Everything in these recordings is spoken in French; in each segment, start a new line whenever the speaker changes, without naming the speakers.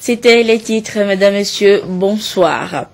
C'était les titres, mesdames, messieurs, bonsoir.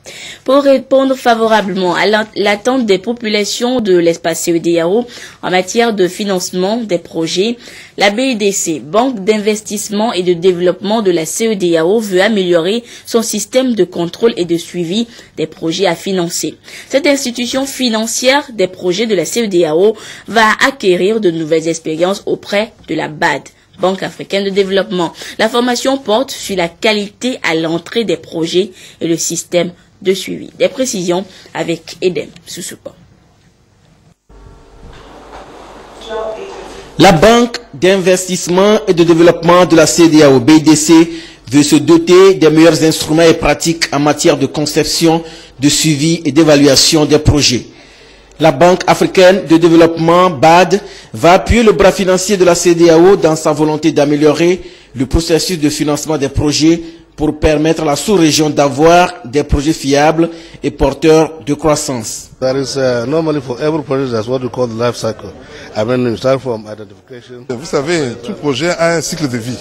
Pour répondre favorablement à l'attente des populations de l'espace CEDEAO en matière de financement des projets, la BIDC, Banque d'investissement et de développement de la CEDEAO, veut améliorer son système de contrôle et de suivi des projets à financer. Cette institution financière des projets de la CEDEAO va acquérir de nouvelles expériences auprès de la BAD, Banque africaine de développement. La formation porte sur la qualité à l'entrée des projets et le système de suivi. Des précisions avec Edem Soussoupa.
La Banque d'investissement et de développement de la CEDEAO, BIDC, veut se doter des meilleurs instruments et pratiques en matière de conception, de suivi et d'évaluation des projets. La Banque africaine de développement, BAD, va appuyer le bras financier de la CEDEAO dans sa volonté d'améliorer le processus de financement des projets pour permettre à la sous-région d'avoir des projets fiables et porteurs de croissance.
There is normally for every project that's what we call the life cycle. I mean, we start from identification.
Vous savez, tout projet a un cycle de vie.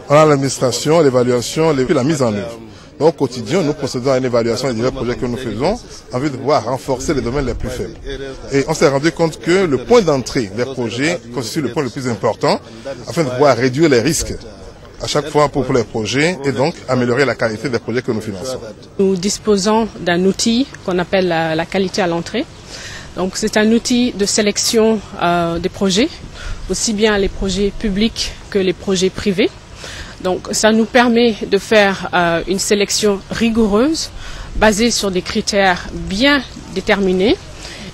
On a l'administration, l'évaluation, puis la mise en œuvre. Donc, au quotidien, nous procédons à une évaluation des divers projets que nous faisons en vue de pouvoir renforcer les domaines les plus faibles. Et on s'est rendu compte que le point d'entrée des projets constitue le point le plus important afin de pouvoir réduire les risques à chaque fois pour les projets et donc améliorer la qualité des projets que nous finançons.
Nous disposons d'un outil qu'on appelle la qualité à l'entrée. Donc, c'est un outil de sélection des projets, aussi bien les projets publics que les projets privés. Donc, ça nous permet de faire une sélection rigoureuse, basée sur des critères bien déterminés.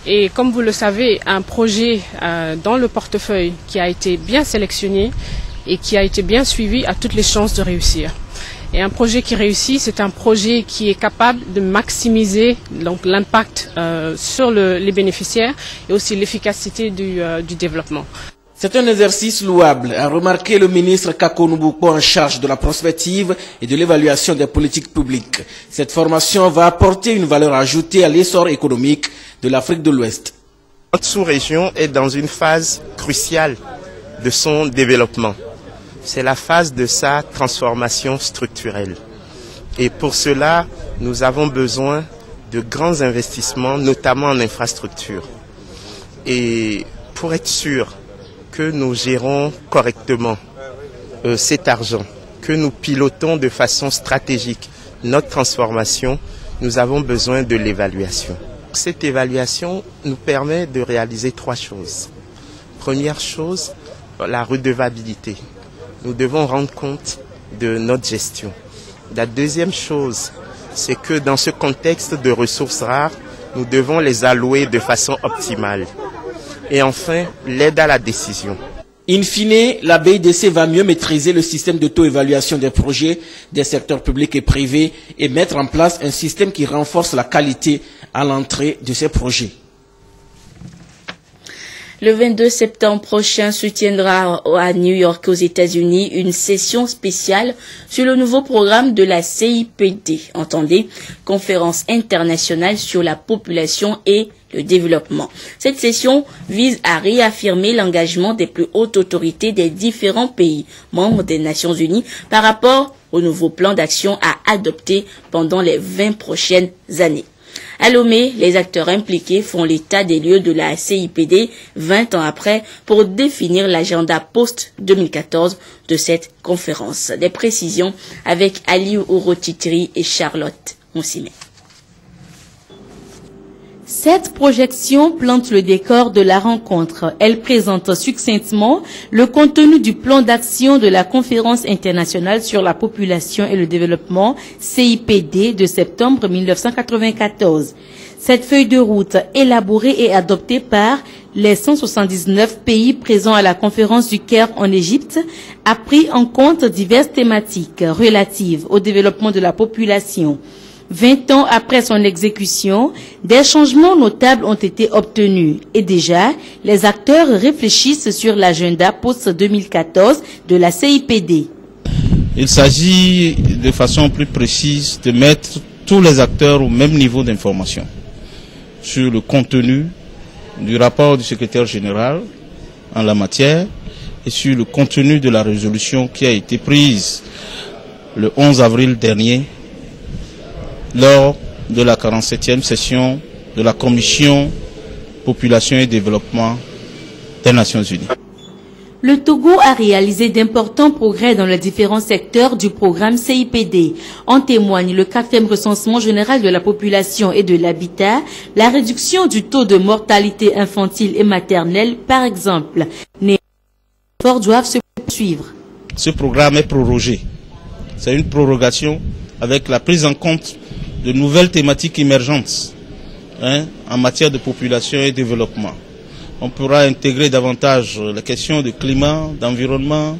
Et comme vous le savez, un projet dans le portefeuille qui a été bien sélectionné et qui a été bien suivi a toutes les chances de réussir. Et un projet qui réussit, c'est un projet qui est capable de maximiser l'impact sur les bénéficiaires et aussi l'efficacité du développement.
C'est un exercice louable, a remarqué le ministre Kako Nubukbo en charge de la prospective et de l'évaluation des politiques publiques. Cette formation va apporter une valeur ajoutée à l'essor économique de l'Afrique de l'Ouest.
Notre sous-région est dans une phase cruciale de son développement. C'est la phase de sa transformation structurelle. Et pour cela, nous avons besoin de grands investissements, notamment en infrastructure. Et pour être sûr que nous gérons correctement cet argent, que nous pilotons de façon stratégique notre transformation, nous avons besoin de l'évaluation. Cette évaluation nous permet de réaliser trois choses. Première chose, la redevabilité. Nous devons rendre compte de notre gestion. La deuxième chose, c'est que dans ce contexte de ressources rares, nous devons les allouer de façon optimale. Et enfin, l'aide à la décision.
In fine, la BIDC va mieux maîtriser le système d'auto-évaluation des projets des secteurs publics et privés et mettre en place un système qui renforce la qualité à l'entrée de ces projets.
Le 22 septembre prochain se tiendra à New York, aux États-Unis, une session spéciale sur le nouveau programme de la CIPD, entendez, Conférence internationale sur la population et le développement. Cette session vise à réaffirmer l'engagement des plus hautes autorités des différents pays membres des Nations Unies par rapport au nouveau plan d'action à adopter pendant les 20 prochaines années. À Lomé, les acteurs impliqués font l'état des lieux de la CIPD 20 ans après pour définir l'agenda post-2014 de cette conférence. Des précisions avec Aliou Orotitri et Charlotte Moussime.
Cette projection plante le décor de la rencontre. Elle présente succinctement le contenu du plan d'action de la Conférence internationale sur la population et le développement, CIPD, de septembre 1994. Cette feuille de route, élaborée et adoptée par les 179 pays présents à la conférence du Caire en Égypte, a pris en compte diverses thématiques relatives au développement de la population. 20 ans après son exécution, des changements notables ont été obtenus et déjà, les acteurs réfléchissent sur l'agenda post-2014 de la CIPD.
Il s'agit de façon plus précise de mettre tous les acteurs au même niveau d'information sur le contenu du rapport du secrétaire général en la matière et sur le contenu de la résolution qui a été prise le 11 avril dernier, lors de la 47e session de la Commission Population et Développement des Nations Unies.
Le Togo a réalisé d'importants progrès dans les différents secteurs du programme CIPD. En témoigne le 4e recensement général de la population et de l'habitat, la réduction du taux de mortalité infantile et maternelle, par exemple. Les efforts doivent se poursuivre.
Ce programme est prorogé. C'est une prorogation avec la prise en compte de nouvelles thématiques émergentes en matière de population et développement. On pourra intégrer davantage les questions de climat, d'environnement,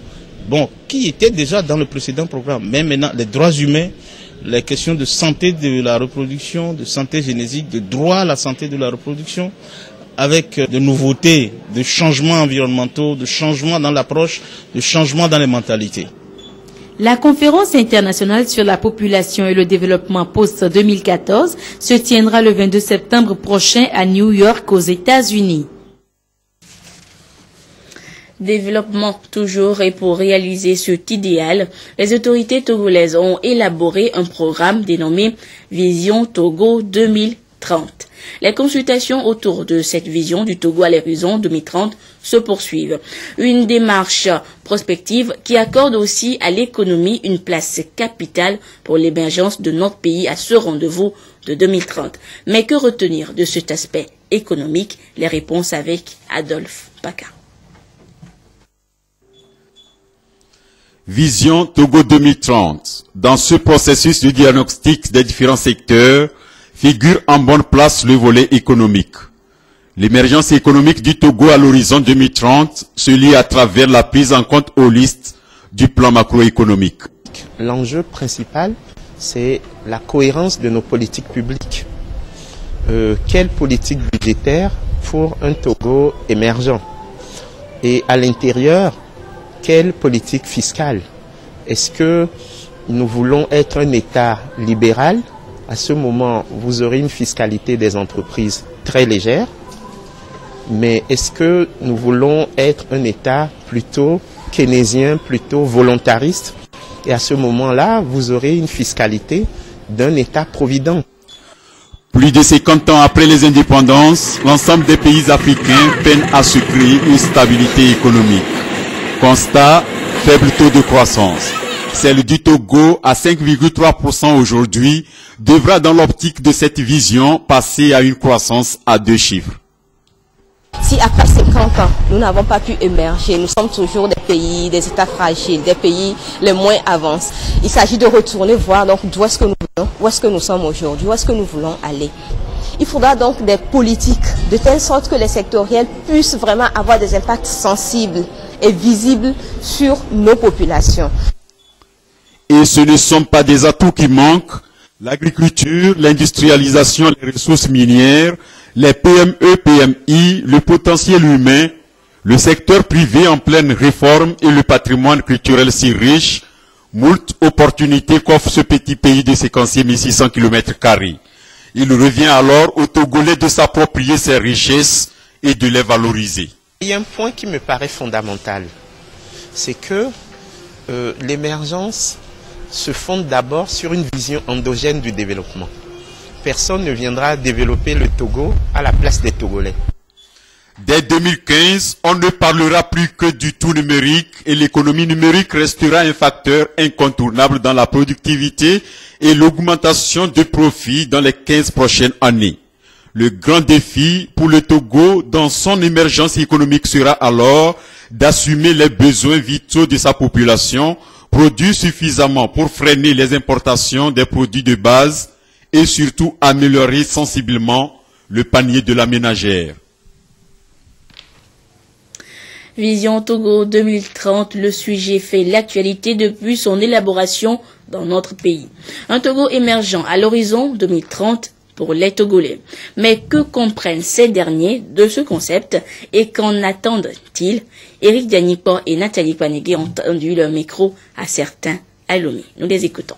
qui étaient déjà dans le précédent programme. Mais maintenant, les droits humains, les questions de santé de la reproduction, de santé génétique, de droit à la santé de la reproduction, avec de nouveautés, de changements environnementaux, de changements dans l'approche, de changements dans les mentalités.
La conférence internationale sur la population et le développement post-2014 se tiendra le 22 septembre prochain à New York, aux États-Unis.
Développement toujours, et pour réaliser cet idéal, les autorités togolaises ont élaboré un programme dénommé Vision Togo 2030. Les consultations autour de cette vision du Togo à l'horizon 2030 se poursuivent. Une démarche prospective qui accorde aussi à l'économie une place capitale pour l'émergence de notre pays à ce rendez-vous de 2030. Mais que retenir de cet aspect économique? Les réponses avec Adolphe Paca.
Vision Togo 2030. Dans ce processus de diagnostic des différents secteurs, figure en bonne place le volet économique. L'émergence économique du Togo à l'horizon 2030 se lie à travers la prise en compte holiste du plan macroéconomique.
L'enjeu principal, c'est la cohérence de nos politiques publiques. Quelle politique budgétaire pour un Togo émergent? Et à l'intérieur, quelle politique fiscale? Est-ce que nous voulons être un État libéral? À ce moment, vous aurez une fiscalité des entreprises très légère. Mais est-ce que nous voulons être un État plutôt keynésien, plutôt volontariste? Et à ce moment-là, vous aurez une fiscalité d'un État provident.
Plus de 50 ans après les indépendances, l'ensemble des pays africains peinent à se créer une stabilité économique. Constat, faible taux de croissance. Celle du Togo à 5,3% aujourd'hui devra dans l'optique de cette vision passer à une croissance à 2 chiffres.
Si après 50 ans, nous n'avons pas pu émerger, nous sommes toujours des pays, des États fragiles, des pays les moins avancés. Il s'agit de retourner voir donc d'où est-ce que nous venons, où est-ce que nous sommes aujourd'hui, où est-ce que nous voulons aller. Il faudra donc des politiques de telle sorte que les sectoriels puissent vraiment avoir des impacts sensibles et visibles sur nos populations.
Et ce ne sont pas des atouts qui manquent. L'agriculture, l'industrialisation, les ressources minières, les PME, PMI, le potentiel humain, le secteur privé en pleine réforme et le patrimoine culturel si riche, moult opportunités qu'offre ce petit pays de 56 600 km². Il revient alors aux Togolais de s'approprier ces richesses et de les valoriser.
Il y a un point qui me paraît fondamental, c'est que l'émergence se fonde d'abord sur une vision endogène du développement. Personne ne viendra développer le Togo à la place des Togolais.
Dès 2015, on ne parlera plus que du tout numérique et l'économie numérique restera un facteur incontournable dans la productivité et l'augmentation de profits dans les 15 prochaines années. Le grand défi pour le Togo dans son émergence économique sera alors d'assumer les besoins vitaux de sa population, produire suffisamment pour freiner les importations des produits de base et surtout améliorer sensiblement le panier de la ménagère.
Vision Togo 2030, le sujet fait l'actualité depuis son élaboration dans notre pays. Un Togo émergent à l'horizon 2030 pour les Togolais. Mais que comprennent ces derniers de ce concept et qu'en attendent-ils? Éric Dianipo et Nathalie Panegui ont tendu leur micro à certains à Lomé. Nous les écoutons.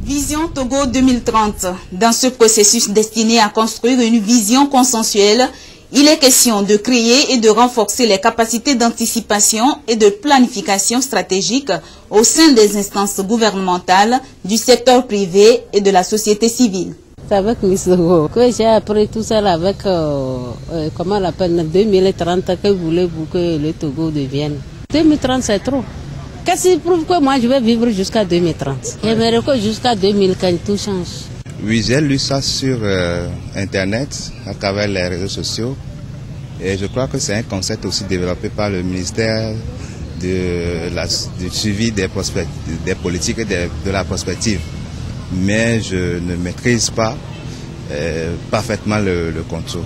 Vision Togo 2030. Dans ce processus destiné à construire une vision consensuelle, Il est question de créer et de renforcer les capacités d'anticipation et de planification stratégique au sein des instances gouvernementales, du secteur privé et de la société civile.
C'est avec Missogo que j'ai appris tout ça avec, comment on l'appelle, 2030, que voulez-vous que le Togo devienne. 2030 c'est trop. Qu'est-ce qui prouve que moi je vais vivre jusqu'à 2030? J'aimerais que jusqu'à 2015 tout change.
Oui, j'ai lu ça sur Internet, à travers les réseaux sociaux. Et je crois que c'est un concept aussi développé par le ministère du suivi des politiques et de la prospective. Mais je ne maîtrise pas parfaitement le contour.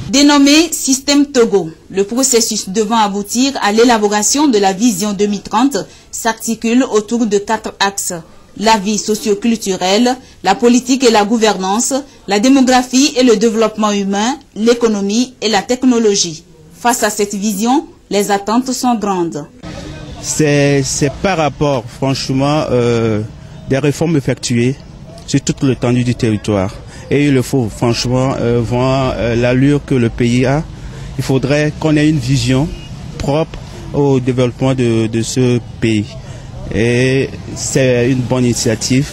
Dénommé Système Togo, le processus devant aboutir à l'élaboration de la vision 2030 s'articule autour de 4 axes. La vie socio-culturelle, la politique et la gouvernance, la démographie et le développement humain, l'économie et la technologie. Face à cette vision, les attentes sont grandes.
C'est par rapport, franchement, des réformes effectuées sur toute l'étendue du territoire. Et il faut franchement voir l'allure que le pays a. Il faudrait qu'on ait une vision propre au développement de ce pays. Et c'est une bonne initiative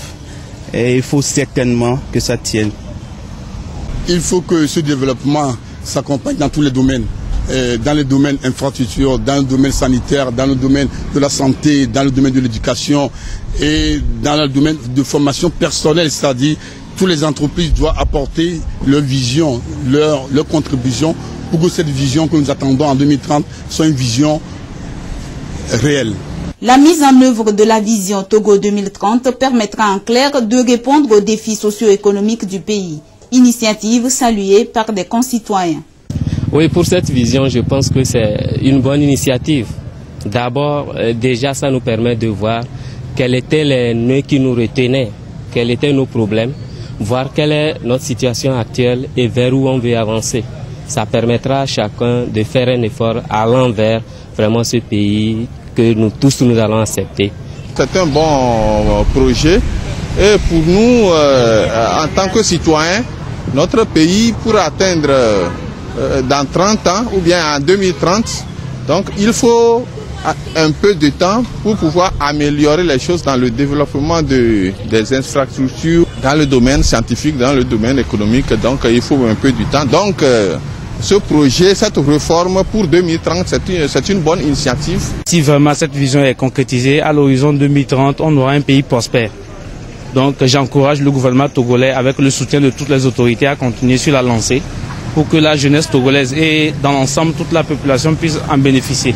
et il faut certainement que ça tienne.
Il faut que ce développement s'accompagne dans tous les domaines. Dans le domaine infrastructure, dans le domaine sanitaire, dans le domaine de la santé, dans le domaine de l'éducation et dans le domaine de formation personnelle, c'est-à-dire toutes les entreprises doivent apporter leur vision, leur contribution pour que cette vision que nous attendons en 2030 soit une vision réelle.
La mise en œuvre de la vision Togo 2030 permettra en clair de répondre aux défis socio-économiques du pays. Initiative saluée par des concitoyens.
Oui, pour cette vision, je pense que c'est une bonne initiative. D'abord, déjà, ça nous permet de voir quels étaient les nœuds qui nous retenaient, quels étaient nos problèmes, voir quelle est notre situation actuelle et vers où on veut avancer. Ça permettra à chacun de faire un effort allant vers vraiment ce pays que nous tous nous allons accepter.
C'est un bon projet et pour nous, en tant que citoyens, notre pays pourra atteindre dans 30 ans ou bien en 2030. Donc il faut un peu de temps pour pouvoir améliorer les choses dans le développement des infrastructures, dans le domaine scientifique, dans le domaine économique. Donc il faut un peu du temps. Donc ce projet, cette réforme pour 2030, c'est une bonne initiative.
Si vraiment cette vision est concrétisée, à l'horizon 2030, on aura un pays prospère. Donc j'encourage le gouvernement togolais, avec le soutien de toutes les autorités, à continuer sur la lancée pour que la jeunesse togolaise et dans l'ensemble toute la population puisse en bénéficier.